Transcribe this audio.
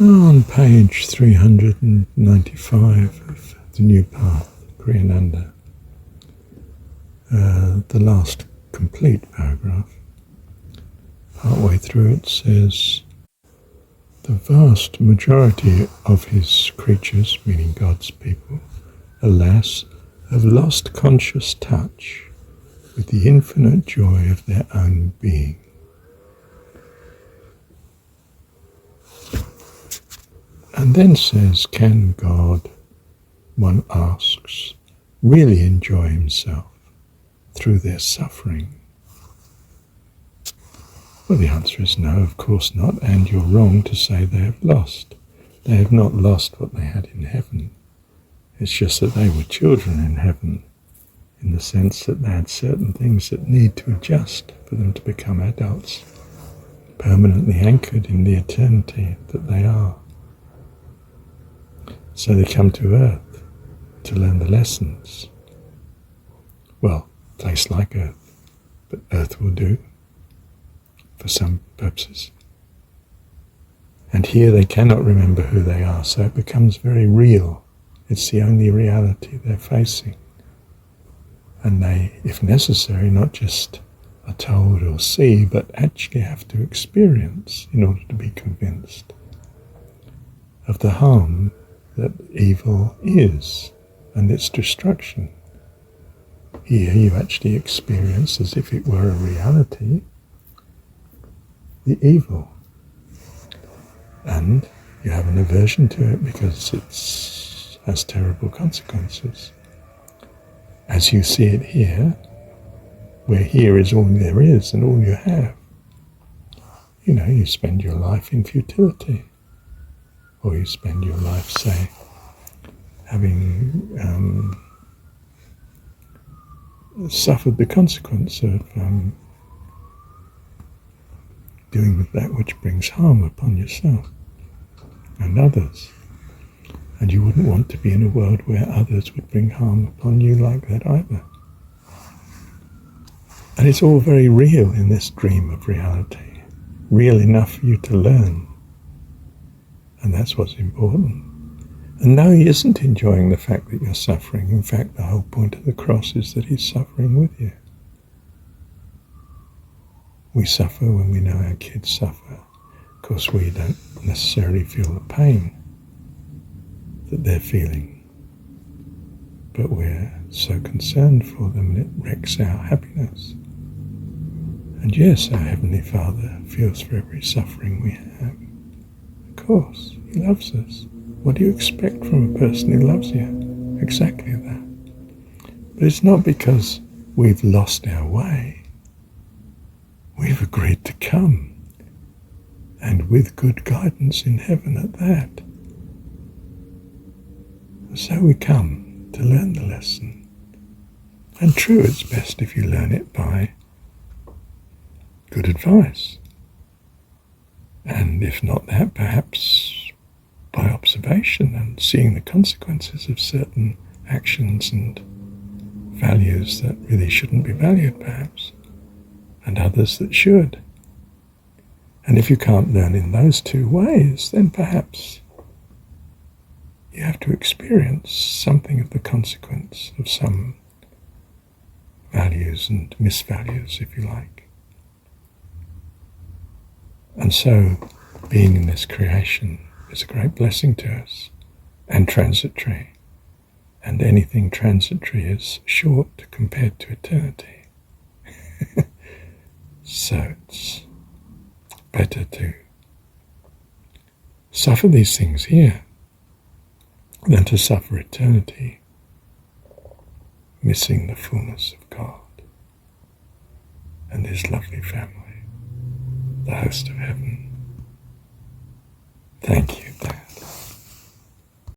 On page 395 of the New Path, Kriyananda, the last complete paragraph, partway through it says, the vast majority of his creatures, meaning God's people, alas, have lost conscious touch with the infinite joy of their own being. And then says, can God, one asks, really enjoy himself through their suffering? Well, the answer is no, of course not, and you're wrong to say they have lost. They have not lost what they had in heaven. It's just that they were children in heaven, in the sense that they had certain things that need to adjust for them to become adults, permanently anchored in the eternity that they are. So they come to earth to learn the lessons. Well, a place like earth, but earth will do for some purposes. And here they cannot remember who they are, so it becomes very real. It's the only reality they're facing. And they, if necessary, not just are told or see, but actually have to experience in order to be convinced of the harm that evil is and its destruction. Here you actually experience, as if it were a reality, the evil. And you have an aversion to it because it has terrible consequences. As you see it here, where here is all there is and all you have. You know, you spend your life in futility. Or you spend your life, say, having suffered the consequence of doing with that which brings harm upon yourself and others. And you wouldn't want to be in a world where others would bring harm upon you like that either. And it's all very real in this dream of reality, real enough for you to learn. And that's what's important. And no, he isn't enjoying the fact that you're suffering. In fact, the whole point of the cross is that he's suffering with you. We suffer when we know our kids suffer. Of course, we don't necessarily feel the pain that they're feeling. But we're so concerned for them and it wrecks our happiness. And yes, our Heavenly Father feels for every suffering we have. Of course, he loves us. What do you expect from a person who loves you? Exactly that. But it's not because we've lost our way. We've agreed to come, and with good guidance in heaven at that. So we come to learn the lesson. And true, it's best if you learn it by good advice. And if not that, perhaps by observation and seeing the consequences of certain actions and values that really shouldn't be valued, perhaps, and others that should. And if you can't learn in those two ways, then perhaps you have to experience something of the consequence of some values and misvalues, if you like. And so, being in this creation is a great blessing to us, and transitory. And anything transitory is short compared to eternity. So it's better to suffer these things here than to suffer eternity, missing the fullness of God and his lovely family, the host of heaven. Thank you.